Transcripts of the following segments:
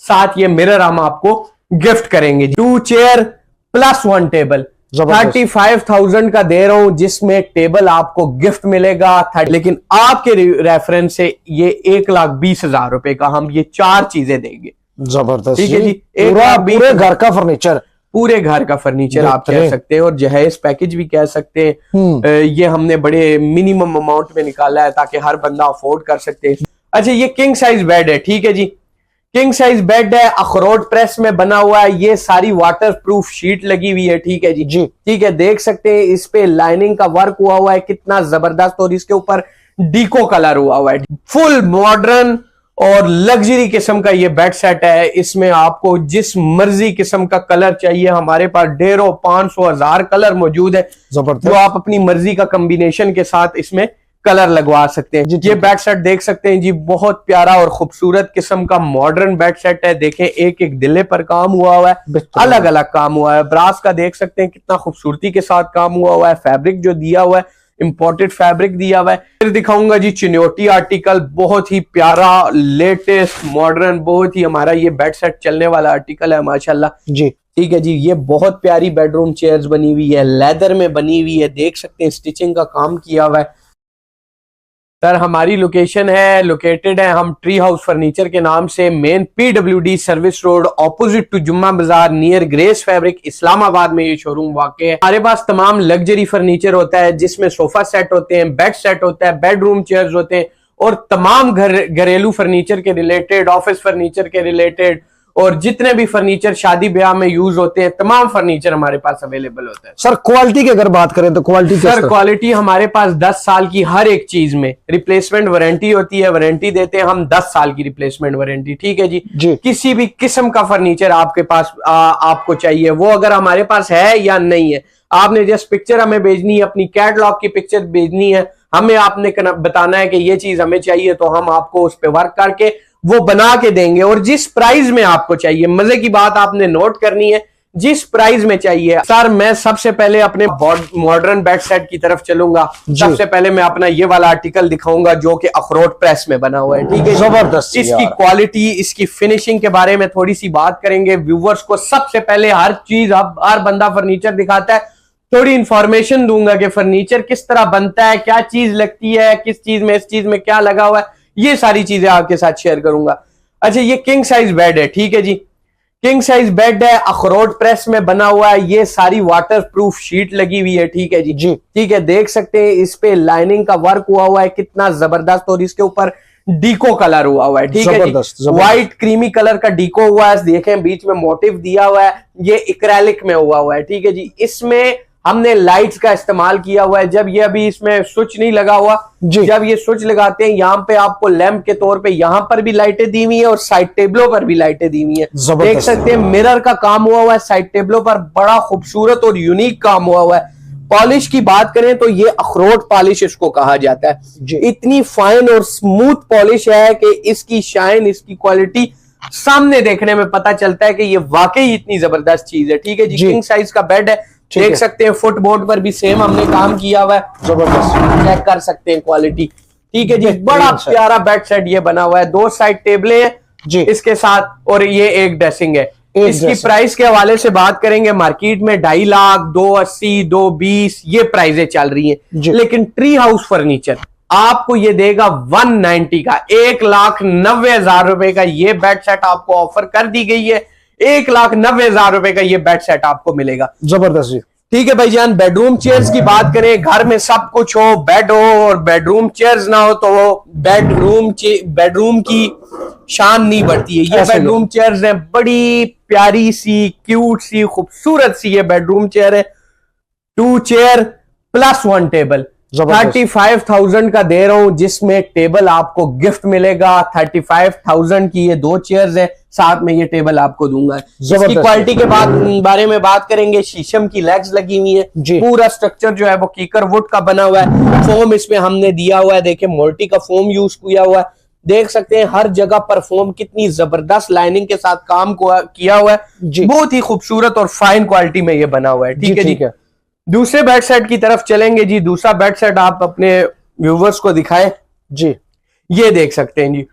साथ ये मिरर हम आपको गिफ्ट करेंगे। 2 चेयर प्लस 1 टेबल 35,000 का दे रहा हूं, जिसमें टेबल आपको गिफ्ट मिलेगा। लेकिन आपके रेफरेंस से ये 1,20,000 रुपए का हम ये 4 चीजें देंगे। जबरदस्त, ठीक है जी। पूरे घर का फर्नीचर, पूरे घर का फर्नीचर आप कह सकते हैं, और जहेज पैकेज भी कह सकते हैं। ये हमने बड़े मिनिमम अमाउंट में निकाला है ताकि हर बंदा अफोर्ड कर सकते हैं। अच्छा, ये किंग साइज बेड है। ठीक है जी, किंग साइज बेड है, अखरोट प्रेस में बना हुआ है। ये सारी वाटर प्रूफ शीट लगी हुई है। ठीक है जी, ठीक है, देख सकते हैं इस पे लाइनिंग का वर्क हुआ है कितना जबरदस्त, और इसके ऊपर डीको कलर हुआ है। फुल मॉडर्न और लग्जरी किस्म का ये बेड सेट है। इसमें आपको जिस मर्जी किस्म का कलर चाहिए, हमारे पास 150, 500, 1000 कलर मौजूद है, जो आप अपनी मर्जी का कॉम्बिनेशन के साथ इसमें कलर लगवा सकते हैं। ये बेड सेट देख सकते हैं जी, बहुत प्यारा और खूबसूरत किस्म का मॉडर्न बेड सेट है। देखें, एक एक दिले पर काम हुआ है, अलग अलग काम हुआ है। ब्रास का देख सकते हैं कितना खूबसूरती के साथ काम हुआ है। फैब्रिक जो दिया हुआ है, इंपोर्टेड फैब्रिक दिया हुआ है। फिर दिखाऊंगा जी चिन्योटी आर्टिकल, बहुत ही प्यारा, लेटेस्ट, मॉडर्न, बहुत ही हमारा ये बेड सेट चलने वाला आर्टिकल है माशाल्लाह जी। ठीक है जी, ये बहुत प्यारी बेडरूम चेयर्स बनी हुई है, लेदर में बनी हुई है। देख सकते हैं स्टिचिंग का काम किया हुआ है। सर, हमारी लोकेशन है, लोकेटेड है हम ट्री हाउस फर्नीचर के नाम से, main PWD service road, opposite to Jumma Bazar, near grace fabric, Islamabad में ये शोरूम वाक़ है। हमारे पास तमाम लग्जरी फर्नीचर होता है, जिसमें सोफा सेट होते हैं, बेड सेट होता है, बेडरूम चेयर्स होते हैं, और तमाम घरेलू फर्नीचर के रिलेटेड, ऑफिस फर्नीचर के रिलेटेड, और जितने भी फर्नीचर शादी ब्याह में यूज होते हैं, तमाम फर्नीचर हमारे पास अवेलेबल होता है। सर, क्वालिटी की अगर बात करें तो क्वालिटी, सर क्वालिटी हमारे पास 10 साल की हर एक चीज में, रिप्लेसमेंट वारंटी होती है, वारंटी देते हैं हम 10 साल की रिप्लेसमेंट वारंटी। ठीक है जी, किसी भी किस्म का फर्नीचर आपके पास आपको चाहिए, वो अगर हमारे पास है या नहीं है, आपने जस्ट पिक्चर हमें भेजनी है, अपनी कैटलॉग की पिक्चर भेजनी है, हमें आपने बताना है कि ये चीज हमें चाहिए, तो हम आपको उस पर वर्क करके वो बना के देंगे। और जिस प्राइस में आपको चाहिए, मजे की बात आपने नोट करनी है, जिस प्राइस में चाहिए। सर, मैं सबसे पहले अपने मॉडर्न बेड सेट की तरफ चलूंगा। सबसे पहले मैं अपना ये वाला आर्टिकल दिखाऊंगा जो कि अखरोट प्रेस में बना हुआ है। ठीक है, जबरदस्त। इसकी क्वालिटी, इसकी फिनिशिंग के बारे में थोड़ी सी बात करेंगे व्यूवर्स को। सबसे पहले हर चीज, हर बंदा फर्नीचर दिखाता है, थोड़ी इंफॉर्मेशन दूंगा कि फर्नीचर किस तरह बनता है, क्या चीज लगती है, किस चीज में, इस चीज में क्या लगा हुआ है, ये सारी चीजें आपके साथ शेयर करूंगा। अच्छा, ये किंग साइज बेड है। ठीक है जी, किंग साइज बेड है, अखरोट प्रेस में बना हुआ है। ये सारी वाटर प्रूफ शीट लगी हुई है। ठीक है जी, ठीक है, देख सकते हैं इस पे लाइनिंग का वर्क हुआ है कितना जबरदस्त, और इसके ऊपर डीको कलर हुआ है। ठीक है जी, व्हाइट क्रीमी कलर का डीको हुआ है। देखें, बीच में मोटिव दिया हुआ है, ये एक्रेलिक में हुआ है। ठीक है जी, इसमें हमने लाइट्स का इस्तेमाल किया हुआ है। जब ये अभी इसमें स्विच नहीं लगा हुआ, जब ये स्विच लगाते हैं, यहाँ पे आपको लैंप के तौर पे यहाँ पर भी लाइटें दी हुई है, और साइड टेबलों पर भी लाइटें दी हुई है। देख सकते हैं मिरर का काम हुआ है साइड टेबलों पर, बड़ा खूबसूरत और यूनिक काम हुआ है। पॉलिश की बात करें तो ये अखरोट पॉलिश इसको कहा जाता है। इतनी फाइन और स्मूथ पॉलिश है कि इसकी शाइन, इसकी क्वालिटी सामने देखने में पता चलता है कि ये वाकई इतनी जबरदस्त चीज है। ठीक है जी, किंग साइज का बेड है। देख सकते हैं फुटबोर्ड पर भी सेम हमने काम किया हुआ है, जबरदस्त, चेक कर सकते हैं क्वालिटी। ठीक है जी, बड़ा प्यारा बेड सेट ये बना हुआ है। 2 साइड टेबलें हैं जी इसके साथ, और ये एक ड्रेसिंग है। इसकी प्राइस के हवाले से बात करेंगे, मार्केट में 2.5 लाख, 280, 220 ये प्राइजें चल रही हैं, लेकिन ट्री हाउस फर्नीचर आपको ये देगा 190 का, 1,90,000 रुपए का ये बेड सेट आपको ऑफर कर दी गई है। 1,90,000 रुपए का ये बेड सेट आपको मिलेगा। जबरदस्त जी। ठीक है भाईजान, बेडरूम चेयर्स की बात करें, घर में सब कुछ हो, बेड हो और बेडरूम चेयर्स ना हो, तो वो बेडरूम की शान नहीं बढ़ती है। ये बेडरूम चेयर्स है, बड़ी प्यारी सी, क्यूट सी, खूबसूरत सी ये बेडरूम चेयर है। 2 चेयर प्लस 1 टेबल 35,000 का दे रहा हूं, जिसमें टेबल आपको गिफ्ट मिलेगा। 35,000 की ये 2 चेयर्स है, साथ में ये टेबल आपको दूंगा। इसकी क्वालिटी के बारे में बात करेंगे, शीशम की लेग्स लगी हुई है, पूरा स्ट्रक्चर जो है वो कीकर वुड का बना हुआ है। फोम इसमें हमने दिया हुआ है, देखिए मोल्टी का फोम यूज किया हुआ है। देख सकते हैं हर जगह पर फोम कितनी जबरदस्त लाइनिंग के साथ काम किया हुआ है, बहुत ही खूबसूरत और फाइन क्वालिटी में ये बना हुआ है। ठीक है जी, दूसरे बेड सेट की तरफ चलेंगे जी। दूसरा बेड सेट आप अपने व्यूवर्स को दिखाएं जी। ये देख सकते हैं जी,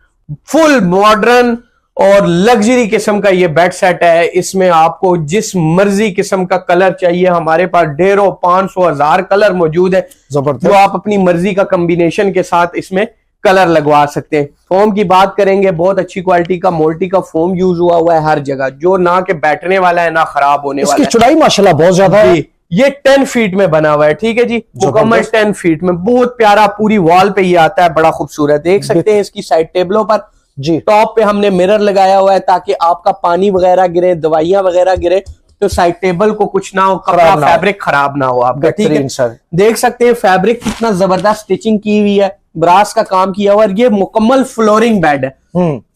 फुल मॉडर्न और लग्जरी किस्म का ये बेड सेट है। इसमें आपको जिस मर्जी किस्म का कलर चाहिए, हमारे पास ढेरों 500,000 कलर मौजूद है, जो आप अपनी मर्जी का कॉम्बिनेशन के साथ इसमें कलर लगवा सकते हैं। फोम की बात करेंगे, बहुत अच्छी क्वालिटी का मोल्टी का फोम यूज हुआ है हर जगह, जो ना के बैठने वाला है ना खराब होने वाला है। इसकी चौड़ाई माशाल्लाह बहुत ज्यादा है। ये 10 फीट में बना हुआ है, ठीक है जी, मुकम्मल 10 फीट में, बहुत प्यारा, पूरी वॉल पे ये आता है, बड़ा खूबसूरत। देख सकते हैं इसकी साइड टेबलों पर जी टॉप पे हमने मिरर लगाया हुआ है, ताकि आपका पानी वगैरह गिरे, दवाइयां वगैरह गिरे तो साइड टेबल को कुछ ना हो, कपड़ा फैब्रिक खराब ना हो आपका, ठीक है सर। देख सकते हैं फैब्रिक कितना जबरदस्त स्टिचिंग की हुई है, ब्रास का काम किया हुआ है। ये मुकम्मल फ्लोरिंग बेड है।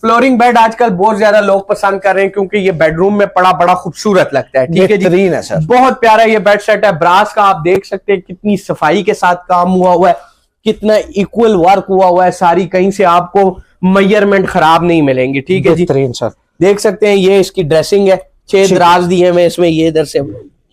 फ्लोरिंग बेड आजकल बहुत ज्यादा लोग पसंद कर रहे हैं, क्योंकि ये बेडरूम में पड़ा बड़ा खूबसूरत लगता है, ठीक है जी, है सर। बहुत प्यारा ये बेड सेट है। ब्रास का आप देख सकते हैं कितनी सफाई के साथ काम हुआ है, कितना इक्वल वर्क हुआ है, सारी कहीं से आपको मेजरमेंट खराब नहीं मिलेंगे, ठीक है जी सर। देख सकते हैं ये इसकी ड्रेसिंग है, 6 दराज दिए हुए इसमें, ये इधर से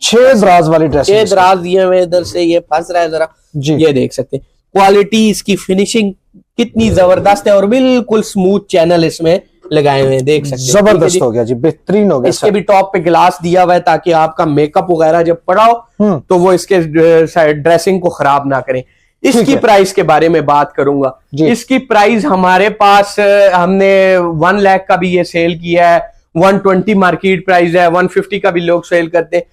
6 दराज वाली ड्रेसिंग, 6 दराज दिए हुए, इधर से ये फंस रहा है जरा जी, ये देख सकते हैं क्वालिटी, इसकी फिनिशिंग कितनी जबरदस्त है, और बिल्कुल स्मूथ चैनल इसमें लगाए हुए हैं, देख सकते हैं जबरदस्त हो गया जी, बेहतरीन हो गया। इसके भी टॉप पे गिलास दिया हुआ है, ताकि आपका मेकअप वगैरह जब पड़ा हो तो वो इसके ड्रेसिंग को खराब ना करें। इसकी प्राइस के बारे में बात करूंगा, इसकी प्राइस हमारे पास हमने 1 लाख का भी ये सेल किया है, 120 मार्केट प्राइस है, 150 का भी लोग सेल करते हैं,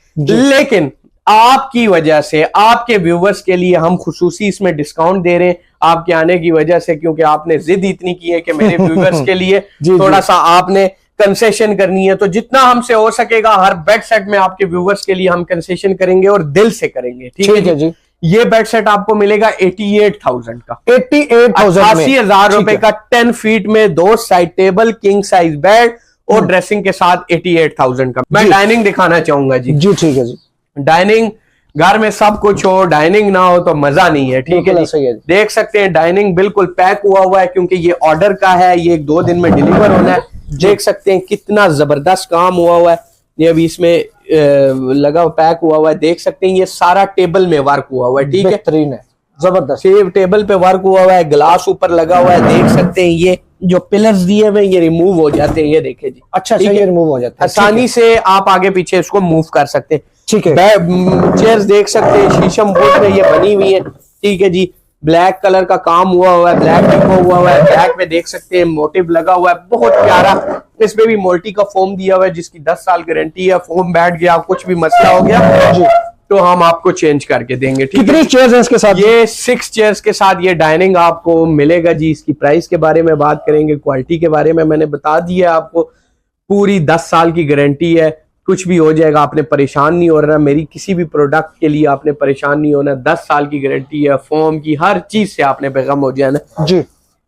लेकिन आपकी वजह से, आपके व्यूवर्स के लिए हम खुसूसी इसमें डिस्काउंट दे रहे हैं, आपके आने की वजह से, क्योंकि आपने जिद इतनी की है कि मेरे व्यूवर्स के लिए थोड़ा सा आपने कंसेशन करनी है, तो जितना हमसे हो सकेगा हर बेड सेट में आपके व्यूवर्स के लिए हम कंसेशन करेंगे, और दिल से करेंगे, ठीक है जी। ये बेड सेट आपको मिलेगा 88,000 का, 88,000 रुपए का, 10 फीट में 2 side table, king size bed और ड्रेसिंग के साथ 88,000 का। मैं डाइनिंग दिखाना चाहूंगा जी। जी ठीक है जी। डाइनिंग, घर में सब कुछ हो, डाइनिंग ना हो तो मजा नहीं है, ठीक है जी। देख सकते हैं डाइनिंग बिल्कुल पैक हुआ है, क्योंकि ये ऑर्डर का है, ये 1-2 दिन में डिलीवर होना है। देख सकते हैं कितना जबरदस्त काम हुआ है, ये अभी इसमें लगा पैक हुआ है, देख सकते हैं ये सारा टेबल में वर्क हुआ है, ठीक है, बेहतरीन है, जबरदस्त। टेबल पे वर्क हुआ है, ग्लास ऊपर लगा हुआ है, देख सकते हैं ये जो पिलर्स दिए हुए ये रिमूव हो जाते हैं, ये देखे जी, अच्छा ये रिमूव हो जाते हैं, आसानी से आप आगे पीछे इसको मूव कर सकते हैं, ठीक है। चेयर्स देख सकते हैं शीशम वुड में ये बनी हुई है, ठीक है जी, ब्लैक कलर का काम हुआ है, ब्लैक डिको हुआ है, ब्लैक में देख सकते हैं मोटिव लगा हुआ है, बहुत प्यारा। इसमें भी मोल्टी का फोम दिया हुआ है, जिसकी 10 साल गारंटी है, फोम बैठ गया, कुछ भी मसला हो गया जी तो हम आपको चेंज करके देंगे, ठीक है। कितनी चेयर्स हैं इसके साथ? ये 6 चेयर्स के साथ ये डाइनिंग आपको मिलेगा जी। इसकी प्राइस के बारे में बात करेंगे, क्वालिटी के बारे में मैंने बता दिया आपको, पूरी 10 साल की गारंटी है, कुछ भी हो जाएगा आपने परेशान नहीं हो रहा, मेरी किसी भी प्रोडक्ट के लिए आपने परेशान नहीं होना, 10 साल की गारंटी है, फोम की हर चीज से आपने बेगम हो जाना जी।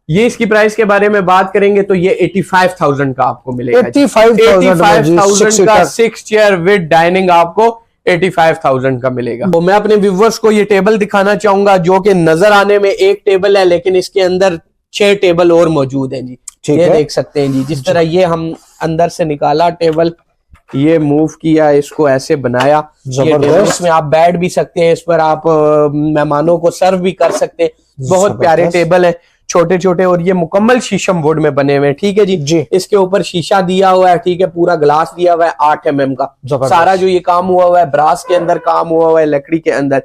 ये इसकी प्राइस के बारे में बात करेंगे तो ये 85,000 का आपको मिलेगा, 85,000 का 6 चेयर विद डाइनिंग आपको 85,000 का मिलेगा। तो मैं अपने व्यूवर्स को ये टेबल दिखाना चाहूंगा, जो कि नजर आने में एक टेबल है, लेकिन इसके अंदर 6 टेबल और मौजूद हैं जी, ये देख सकते हैं जी। जिस तरह ये हम अंदर से निकाला टेबल, ये मूव किया, इसको ऐसे बनाया, इसमें आप बैठ भी सकते हैं, इस पर आप मेहमानों को सर्व भी कर सकते हैं, बहुत प्यारे टेबल है, छोटे छोटे, और ये मुकम्मल शीशम वुड में बने हुए हैं, ठीक है जी। इसके ऊपर शीशा दिया हुआ है, ठीक है, पूरा ग्लास दिया हुआ है 8 mm का, सारा जो ये काम हुआ है ब्रास के अंदर काम हुआ है, लकड़ी के अंदर।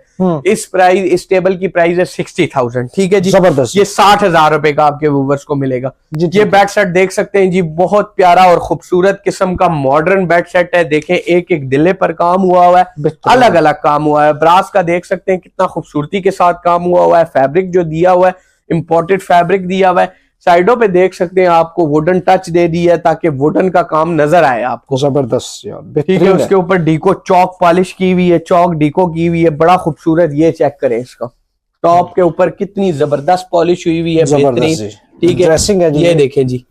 इस टेबल की प्राइस है 60,000, ठीक है जी, जबरदस्त। ये 60,000 रुपए का आपके व्यूवर्स को मिलेगा। ये बेड सेट देख सकते हैं जी, बहुत प्यारा और खूबसूरत किस्म का मॉडर्न बेड सेट है। देखें एक एक दिले पर काम हुआ है, अलग अलग काम हुआ है, ब्रास का देख सकते हैं कितना खूबसूरती के साथ काम हुआ है, फैब्रिक जो दिया हुआ है इंपोर्टेड फैब्रिक दिया हुआ है, साइडों पे देख सकते हैं आपको वुडन टच दे दी है, ताकि वुडन का काम नजर आए आपको, जबरदस्त यार, ठीक है। उसके ऊपर डीको चौक पॉलिश की हुई है, चौक डीको की हुई है, बड़ा खूबसूरत। ये चेक करें इसका टॉप के ऊपर कितनी जबरदस्त पॉलिश हुई हुई है, बेहतरीन, ठीक है। ये देखें जी,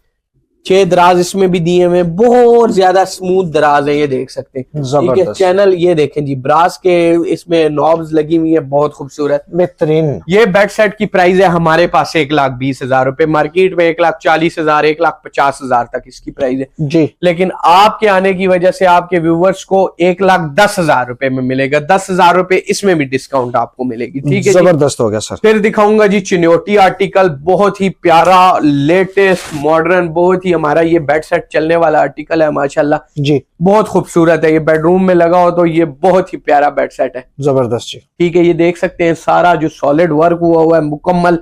6 दराज इसमें भी दिए हुए, बहुत ज्यादा स्मूथ दराज है, ये देख सकते हैं, ठीक है। चैनल ये देखें जी, ब्रास के इसमें नॉब्स लगी हुई है, बहुत खूबसूरत, बेहतरीन। ये बेड सेट की प्राइस है हमारे पास 1,20,000 रुपए, मार्केट में 1,40,000 1,50,000 तक इसकी प्राइस है जी। लेकिन आपके आने की वजह से आपके व्यूवर्स को 1,10,000 रुपए में मिलेगा, 10,000 रुपए इसमें भी डिस्काउंट आपको मिलेगी, ठीक है। जबरदस्त हो गया सर। फिर दिखाऊंगा जी चिन्योटी आर्टिकल, बहुत ही प्यारा, लेटेस्ट, मॉडर्न, बहुत ही हमारा ये बेड सेट चलने वाला आर्टिकल है माशाल्लाह जी, बहुत खूबसूरत है। ये बेडरूम में लगा हो तो ये बहुत ही प्यारा बेड सेट है, जबरदस्त जी। ठीक है। ये देख सकते हैं सारा जो सॉलिड वर्क हुआ है मुकम्मल,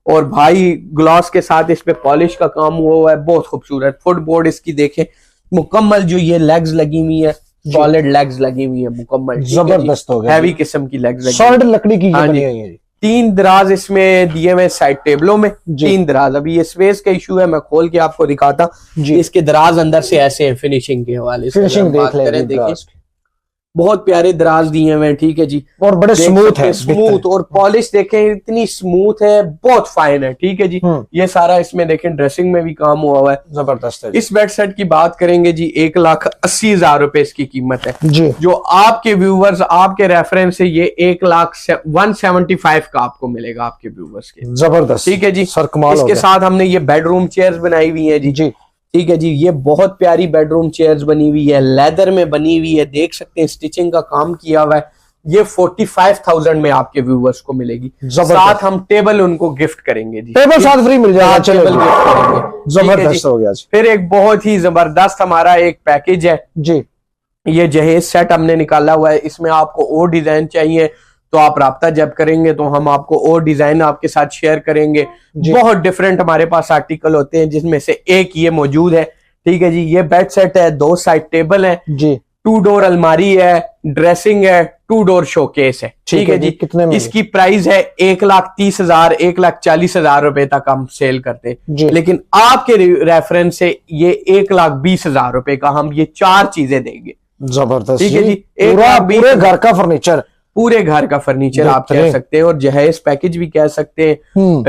और भाई ग्लास के साथ इस पे पॉलिश का काम हुआ है, बहुत खूबसूरत। फुटबोर्ड इसकी देखें मुकम्मल, जो ये लेग्स लगी हुई है सॉलिड लेग्स लगी हुई है मुकम्मल, जबरदस्त हो गया, हैवी किस्म की लेग्स लगी, सॉलिड लकड़ी की हाँ बनी जी। हुई है। 3 दराज इसमें दिए हुए साइड टेबलों में, 3 दराज। अभी ये स्पेस का इशू है, मैं खोल के आपको दिखाता हूँ। इसके दराज अंदर से ऐसे हैं फिनिशिंग के हवाले से, फिनिशिंग देख लें, देखिए बहुत प्यारे दराज दिए हुए हैं, ठीक है जी, और बड़े स्मूथ है, स्मूथ, और पॉलिश देखें इतनी स्मूथ है, बहुत फाइन है, ठीक है जी। ये सारा इसमें देखें ड्रेसिंग में भी काम हुआ है, जबरदस्त है। इस बेड सेट की बात करेंगे जी 1,80,000 रुपए इसकी कीमत है जी, जो आपके व्यूवर्स आपके रेफरेंस से ये 1,175 का आपको मिलेगा आपके व्यूवर्स के, जबरदस्त, ठीक है जी। सर कमाल हो इसके गया। साथ हमने ये बेडरूम चेयर्स बनाई हुई है जी, ठीक है जी। ये बहुत प्यारी बेडरूम चेयर्स बनी हुई है, लेदर में बनी हुई है, देख सकते हैं स्टिचिंग का काम किया हुआ है। ये 45,000 में आपके व्यूवर्स को मिलेगी, साथ हम टेबल उनको गिफ्ट करेंगे जी, टेबल साथ फ्री मिल जाएगा, टेबल गिफ्ट करेंगे, जबरदस्त हो गया जी। फिर एक बहुत ही जबरदस्त हमारा एक पैकेज है जी, ये जहेज सेट हमने निकाला हुआ है। इसमें आपको और डिजाइन चाहिए तो आप राब्ता जब करेंगे तो हम आपको और डिजाइन आपके साथ शेयर करेंगे। बहुत डिफरेंट हमारे पास आर्टिकल होते हैं जिसमें से एक ये मौजूद है, ठीक है जी। ये बेड सेट है, 2 साइड टेबल है जी, 2 डोर अलमारी है, ड्रेसिंग है, 2 डोर शोकेस है, ठीक है जी। कितने में? इसकी प्राइस है 1,30,000 1,40,000 रुपए तक हम सेल करते हैं, लेकिन आपके रेफरेंस से ये 1,20,000 रुपए का हम ये 4 चीजें देंगे, जबरदस्त, ठीक है जी। पूरे घर का फर्नीचर, पूरे घर का फर्नीचर आप कह सकते हैं, और जहेज पैकेज भी कह सकते हैं।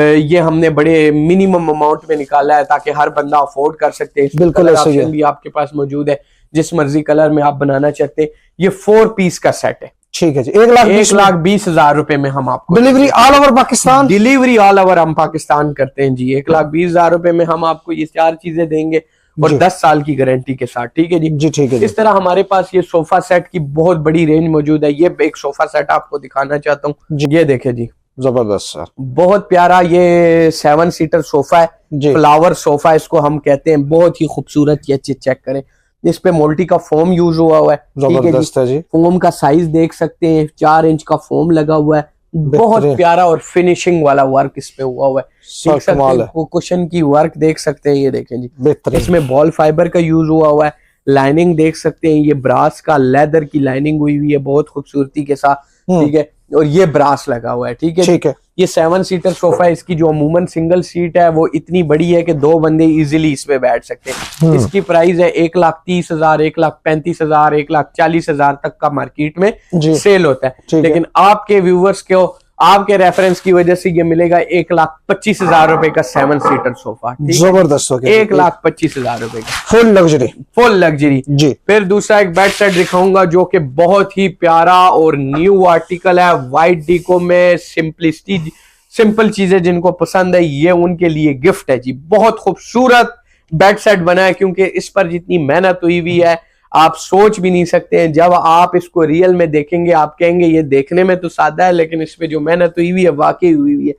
ये हमने बड़े मिनिमम अमाउंट में निकाला है ताकि हर बंदा अफोर्ड कर सकते हैं। बिल्कुल ऐसे ही भी आपके पास मौजूद है, जिस मर्जी कलर में आप बनाना चाहते हैं। ये 4 पीस का सेट है, ठीक है जी। 1,20,000 रुपए में हम आपको delivery all over Pakistan, delivery all over हम पाकिस्तान करते हैं जी। 1,20,000 रुपए में हम आपको ये 4 चीजें देंगे और 10 साल की गारंटी के साथ, ठीक है जी, ठीक है। इस तरह हमारे पास ये सोफा सेट की बहुत बड़ी रेंज मौजूद है। ये एक सोफा सेट आपको दिखाना चाहता हूँ, ये देखे जी, जबरदस्त सर, बहुत प्यारा ये 7 सीटर सोफा है, फ्लावर सोफा इसको हम कहते हैं, बहुत ही खूबसूरत। ये चेक करें, इस पे मोल्टी का फोम यूज हुआ है, जबरदस्त है जी। फोम का साइज देख सकते हैं, 4 इंच का फोम लगा हुआ है, बहुत प्यारा, और फिनिशिंग वाला वर्क इस पे हुआ है, देख सकते हैं। कुशन की वर्क देख सकते हैं, ये देखें जी, इसमें बॉल फाइबर का यूज हुआ है। लाइनिंग देख सकते हैं, ये ब्रास का लेदर की लाइनिंग हुई हुई है बहुत खूबसूरती के साथ, ठीक है, और ये ब्रास लगा हुआ है, ठीक है, ठीक है। ये 7 सीटर सोफा है, इसकी जो अमूमन सिंगल सीट है वो इतनी बड़ी है कि 2 बंदे इजीली इस पे बैठ सकते हैं। इसकी प्राइस है 1,30,000 1,35,000 1,40,000 तक का मार्केट में सेल होता है, लेकिन आपके व्यूवर्स को आपके रेफरेंस की वजह से ये मिलेगा 1,25,000 रुपए का 7 सीटर सोफा, जबरदस्त हो गया, 1,25,000 रुपए का फुल लग्जरी जी। फिर दूसरा एक बेड सेट दिखाऊंगा जो कि बहुत ही प्यारा और न्यू आर्टिकल है, व्हाइट डीको में, सिंपल चीजें जिनको पसंद है ये उनके लिए गिफ्ट है जी। बहुत खूबसूरत बेड सेट बना है, क्योंकि इस पर जितनी मेहनत हुई हुई है आप सोच भी नहीं सकते हैं। जब आप इसको रियल में देखेंगे आप कहेंगे ये देखने में तो सादा है, लेकिन इस पे जो मेहनत हुई हुई है वाकई हुई हुई है।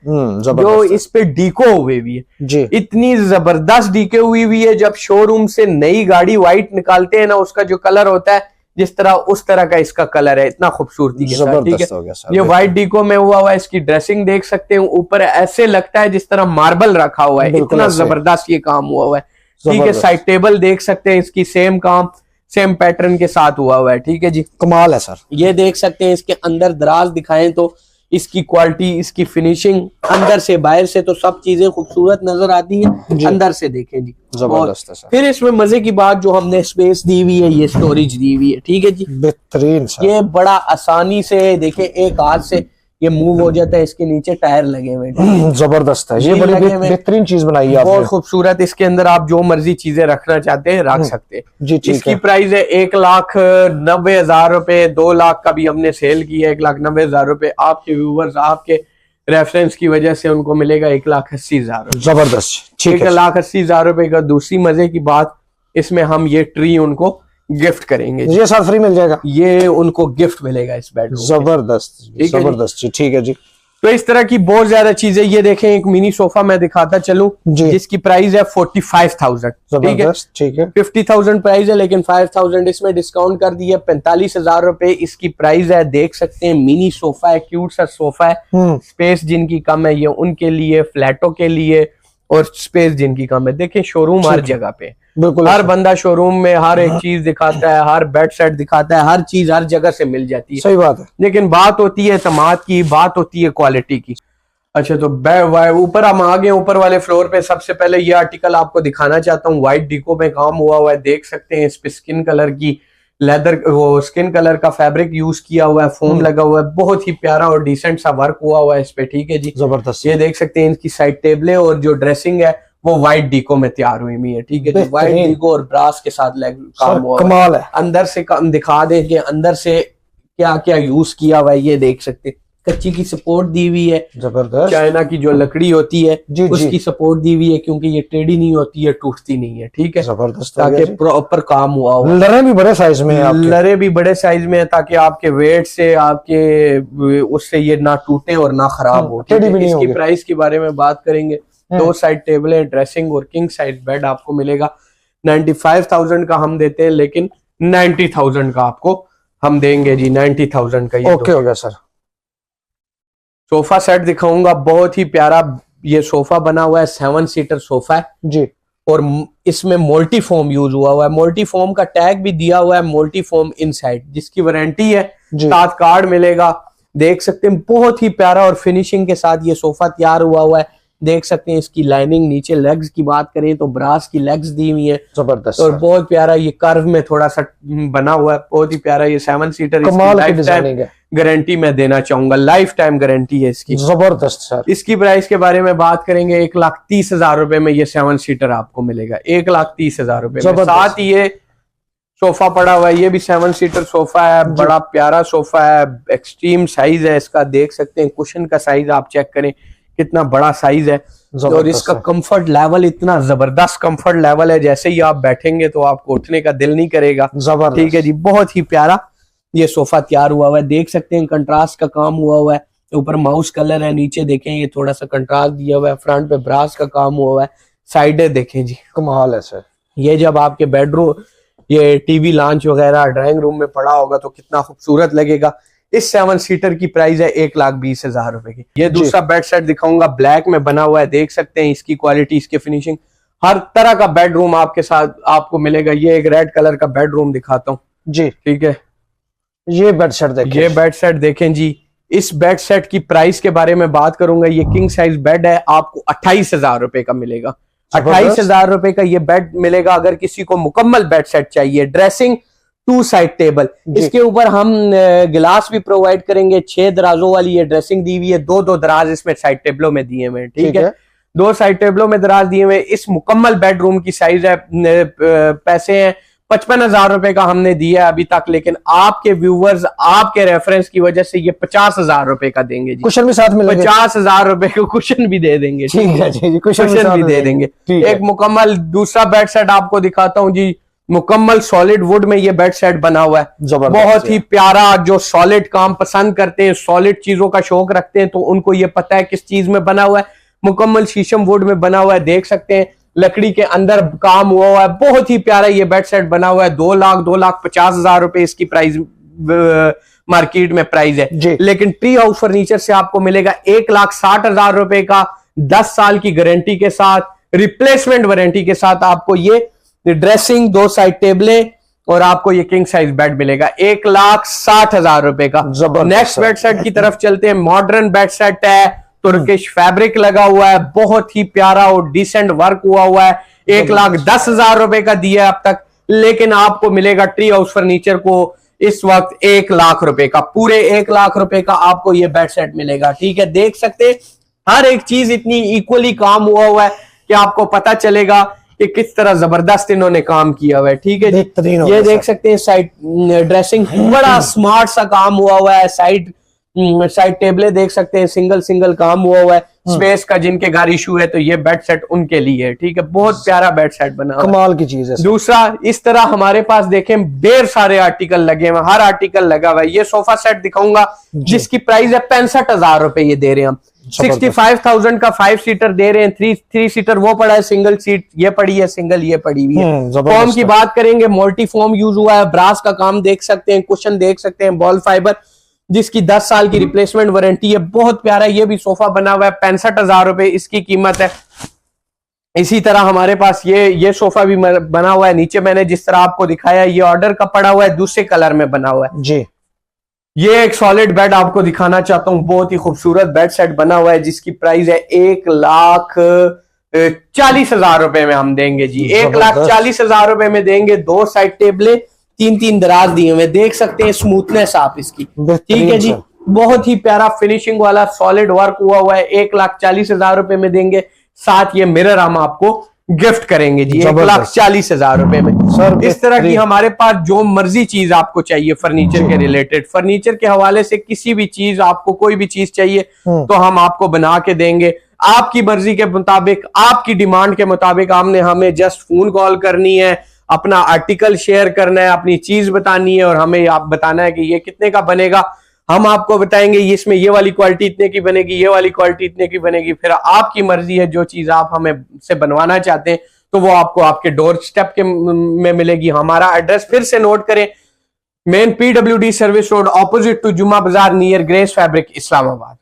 जो इस पे डीको हुई हुई है जी, इतनी जबरदस्त डीको हुई हुई है। जब शोरूम से नई गाड़ी व्हाइट निकालते हैं ना, उसका जो कलर होता है जिस तरह उस तरह का इसका कलर है, इतना खूबसूरती के साथ, ठीक है। ये व्हाइट डीको में हुआ है, इसकी ड्रेसिंग देख सकते हैं, ऊपर ऐसे लगता है जिस तरह मार्बल रखा हुआ है, इतना जबरदस्त ये काम हुआ है, ठीक है। साइड टेबल देख सकते हैं, इसकी सेम काम सेम पैटर्न के साथ हुआ है, ठीक है जी, कमाल है सर। ये देख सकते हैं, इसके अंदर दराज दिखाएं तो इसकी क्वालिटी, इसकी फिनिशिंग, अंदर से बाहर से तो सब चीजें खूबसूरत नजर आती है, अंदर से देखें जी, जबरदस्त है सर। फिर इसमें मजे की बात जो हमने स्पेस दी हुई है, ये स्टोरेज दी हुई है, ठीक है जी, बेहतरीन सर। ये बड़ा आसानी से देखें, एक हाथ से ये मूव हो जाता है, इसके नीचे टायर लगे हुए, जबरदस्त है, ये बड़ी बेहतरीन चीज बनाई है आपने, बहुत खूबसूरत। इसके अंदर आप जो मर्जी चीजें रखना चाहते हैं रख सकते हैं जी, इसकी प्राइस है 1,90,000 रुपए, 2 लाख का भी हमने सेल किया, 1,90,000 रुपए। आपके व्यूवर्स आपके रेफरेंस की वजह से उनको मिलेगा 1,80,000। जबरदस्त, 1,80,000 रुपए का। दूसरी मजे की बात, इसमें हम ये ट्री उनको गिफ्ट करेंगे, ये साथ फ्री मिल जाएगा, ये उनको गिफ्ट मिलेगा इस बेडरूम। जबरदस्त, जबरदस्त जी, ठीक है जी। तो इस तरह की बहुत ज्यादा चीजें। ये देखें एक मिनी सोफा मैं दिखाता चलूं जिसकी प्राइस है 45,000। ठीक है, ठीक है। 50,000 प्राइस है, लेकिन 5,000 इसमें डिस्काउंट कर दिया, 45,000 रुपए इसकी प्राइस है। देख सकते हैं मिनी सोफा है, क्यूट सा सोफा है। स्पेस जिनकी कम है ये उनके लिए, फ्लैटों के लिए, और स्पेस जिनकी कम है। देखें शोरूम हर जगह पे, बिल्कुल हर बंदा शोरूम में हर एक चीज दिखाता है, हर बेड सेट दिखाता है, हर चीज हर जगह से मिल जाती है। सही बात है, लेकिन बात होती है एतमाद की, बात होती है क्वालिटी की। अच्छा, तो ऊपर हम आ गए, ऊपर वाले फ्लोर पे। सबसे पहले ये आर्टिकल आपको दिखाना चाहता हूँ, व्हाइट डिको में काम हुआ है। देख सकते हैं इस पे स्किन कलर की लेदर, वो स्किन कलर का फैब्रिक यूज किया हुआ है, फोम लगा हुआ है, बहुत ही प्यारा और डिसेंट सा वर्क हुआ है इस पे। ठीक है जी, जबरदस्त। ये देख सकते हैं इसकी साइड टेबलें और जो ड्रेसिंग है वो व्हाइट डिको में तैयार हुई हुई है। ठीक है, व्हाइट डिको और ब्रास के साथ काम हुआ कमाल है। अंदर से दिखा दें कि अंदर से क्या क्या यूज किया हुआ है। ये देख सकते हैं कच्ची की सपोर्ट दी हुई है, जबरदस्त। चाइना की जो लकड़ी होती है जी, उसकी सपोर्ट दी हुई है, क्योंकि ये टेढ़ी नहीं होती है, टूटती नहीं है। ठीक है, जबरदस्त, ताकि प्रॉपर काम हुआ हो। लरे भी बड़े साइज में है, लरे भी बड़े साइज में है, ताकि आपके वेट से, आपके उससे ये ना टूटे और ना खराब हो। इसकी प्राइस के बारे में बात करेंगे। 2 साइड टेबलें, ड्रेसिंग और किंग साइज बेड आपको मिलेगा। 95,000 का हम देते हैं, लेकिन 90,000 का आपको हम देंगे जी। 90,000 का ये ओके हो गया सर। सोफा सेट दिखाऊंगा, बहुत ही प्यारा ये सोफा बना हुआ है, 7 सीटर सोफा है जी, और इसमें मोल्टी फोम यूज हुआ है। मोल्टी फोम का टैग भी दिया हुआ है, मोल्टी फोम इनसाइड, जिसकी वारंटी है, साथ कार्ड मिलेगा। देख सकते हैं बहुत ही प्यारा और फिनिशिंग के साथ ये सोफा तैयार हुआ है। देख सकते हैं इसकी लाइनिंग, नीचे लेग्स की बात करें तो ब्रास की लेग्स दी हुई है, जबरदस्त, और बहुत प्यारा ये कर्व में थोड़ा सा बना हुआ है, बहुत ही प्यारा। ये 7 सीटर गारंटी मैं देना चाहूंगा, लाइफ टाइम गारंटी है इसकी। जबरदस्त सर। इसकी प्राइस के बारे में बात करेंगे, 1,30,000 रुपए में ये 7 सीटर आपको मिलेगा, 1,30,000 रुपए में। साथ ही ये सोफा पड़ा हुआ है, ये भी 7 सीटर सोफा है, बड़ा प्यारा सोफा है, एक्सट्रीम साइज है इसका। देख सकते हैं कुशन का साइज आप चेक करें कितना बड़ा साइज है, और इसका कंफर्ट लेवल इतना जबरदस्त कंफर्ट लेवल है, जैसे ही आप बैठेंगे तो आपको उठने का दिल नहीं करेगा। ठीक है जी, बहुत ही प्यारा ये सोफा तैयार हुआ है। देख सकते हैं कंट्रास्ट का काम हुआ है, ऊपर माउस कलर है, नीचे देखें ये थोड़ा सा कंट्रास्ट दिया हुआ है, फ्रंट पे ब्रास का काम हुआ है, साइडें देखें जी, कमाल है सर। ये जब आपके बेडरूम, ये टीवी लॉन्च वगैरह ड्राइंग रूम में पड़ा होगा तो कितना खूबसूरत लगेगा। इस 7 सीटर की प्राइस है 1,20,000 रुपए की। ये दूसरा बेड सेट दिखाऊंगा, ब्लैक में बना हुआ है। देख सकते हैं इसकी क्वालिटी, इसकी फिनिशिंग, हर तरह का बेडरूम आपके साथ आपको मिलेगा। ये एक रेड कलर का बेडरूम दिखाता हूँ जी। ठीक है, ये बेड सेट देखें, ये बेड सेट देखें जी। इस बेड सेट की प्राइस के बारे में बात करूंगा, ये किंग साइज बेड है, आपको 28,000 रुपए का मिलेगा। 28,000 रुपए का ये बेड मिलेगा। अगर किसी को मुकम्मल बेड सेट चाहिए, ड्रेसिंग, 2 साइड टेबल, इसके ऊपर हम गिलास भी प्रोवाइड करेंगे। 6 दराजों वाली ये ड्रेसिंग दी हुई है, 2 दराज इसमें साइड टेबलों में दिए हुए। ठीक है, 2 साइड टेबलों में दराज दिए हुए। इस मुकम्मल बेडरूम की साइज है, पैसे हैं 55,000 रुपए का हमने दिया अभी तक, लेकिन आपके व्यूवर्स, आपके रेफरेंस की वजह से ये 50,000 रुपए का देंगे जी। कुशन भी साथ में 50,000 रुपए को कुशन भी दे देंगे। ठीक है जी, कुशन भी दे देंगे। एक मुकम्मल दूसरा बेड सेट आपको दिखाता हूँ जी, मुकम्मल सॉलिड वुड में ये बेड सेट बना हुआ है, बहुत ही प्यारा। जो सॉलिड काम पसंद करते हैं, सॉलिड चीजों का शौक रखते हैं, तो उनको ये पता है किस चीज में बना हुआ है। मुकम्मल शीशम वुड में बना हुआ है, देख सकते हैं लकड़ी के अंदर काम हुआ है, बहुत ही प्यारा ये बेड सेट बना हुआ है। 2,50,000 रुपए इसकी प्राइस मार्केट में प्राइस है, लेकिन ट्री हाउस फर्नीचर से आपको मिलेगा 1,60,000 रुपए का, 10 साल की गारंटी के साथ, रिप्लेसमेंट वारंटी के साथ आपको ये ड्रेसिंग, 2 साइड टेबलें और आपको ये किंग साइज बेड मिलेगा 1,60,000 रुपए का। नेक्स्ट बेड सेट की तरफ चलते हैं। मॉडर्न बेड सेट है, तुर्किश फैब्रिक लगा हुआ है, बहुत ही प्यारा और डिसेंट वर्क हुआ है। 1,10,000 रुपए का दिया अब तक, लेकिन आपको मिलेगा ट्री हाउस फर्नीचर को इस वक्त 1,00,000 रुपए का, पूरे 1,00,000 रुपए का आपको ये बेड सेट मिलेगा। ठीक है, देख सकते हैं हर एक चीज इतनी इक्वली काम हुआ है कि आपको पता चलेगा कि किस तरह जबरदस्त इन्होंने काम किया हुआ है। ठीक है जी, ये देख सकते हैं साइड ड्रेसिंग, बड़ा स्मार्ट सा काम हुआ है। साइड टेबलें देख सकते हैं, सिंगल काम हुआ है। स्पेस का जिनके घर इशू है तो ये बेड सेट उनके लिए है। ठीक है, बहुत प्यारा बेड सेट बना हुआ है। कमाल की चीज है सर। दूसरा, इस तरह हमारे पास देखें ढेर सारे आर्टिकल लगे हुए, हर आर्टिकल लगा हुआ है। ये सोफा सेट दिखाऊंगा जिसकी प्राइस है 65,000 रुपए, ये दे रहे हैं हम। 65,000 का 5 सीटर दे रहे हैं। 3 सीटर वो पड़ा है, सिंगल सीट ये पड़ी है, सिंगल ये पड़ी हुई है। फोम की बात करेंगे, मोल्टी फोम यूज हुआ है, ब्रास का काम देख सकते हैं, कुशन देख सकते हैं, बॉल फाइबर जिसकी 10 साल की रिप्लेसमेंट वारंटी है। बहुत प्यारा ये भी सोफा बना हुआ है, 65,000 रुपए इसकी कीमत है। इसी तरह हमारे पास ये सोफा भी बना हुआ है। नीचे मैंने जिस तरह आपको दिखाया, ये ऑर्डर का पड़ा हुआ है, दूसरे कलर में बना हुआ है जी। ये एक सॉलिड बेड आपको दिखाना चाहता हूँ, बहुत ही खूबसूरत बेड सेट बना हुआ है जिसकी प्राइस है 1,40,000 रुपए में हम देंगे जी। 1,40,000 रुपए में देंगे। 2 साइड टेबलें, 3 दराज दिए हुए, देख सकते हैं स्मूथनेस आप इसकी। ठीक है जी, बहुत ही प्यारा फिनिशिंग वाला सॉलिड वर्क हुआ है। 1,40,000 रुपए में देंगे। साथ ये मिरर हम आपको गिफ्ट करेंगे जी 1,40,000 रुपए में। सर इस तरह की हमारे पास जो मर्जी चीज आपको चाहिए फर्नीचर के रिलेटेड, फर्नीचर के हवाले से किसी भी चीज आपको कोई भी चीज चाहिए तो हम आपको बना के देंगे आपकी मर्जी के मुताबिक, आपकी डिमांड के मुताबिक। हमने हमें जस्ट फोन कॉल करनी है, अपना आर्टिकल शेयर करना है, अपनी चीज बतानी है और हमें आप बताना है कि ये कितने का बनेगा। हम आपको बताएंगे इसमें ये वाली क्वालिटी इतने की बनेगी, ये वाली क्वालिटी इतने की बनेगी। फिर आपकी मर्जी है, जो चीज आप हमें से बनवाना चाहते हैं तो वो आपको आपके डोर स्टेप के में मिलेगी। हमारा एड्रेस फिर से नोट करें, main PWD service road, opposite to Jumma Bazar, near grace fabric, Islamabad.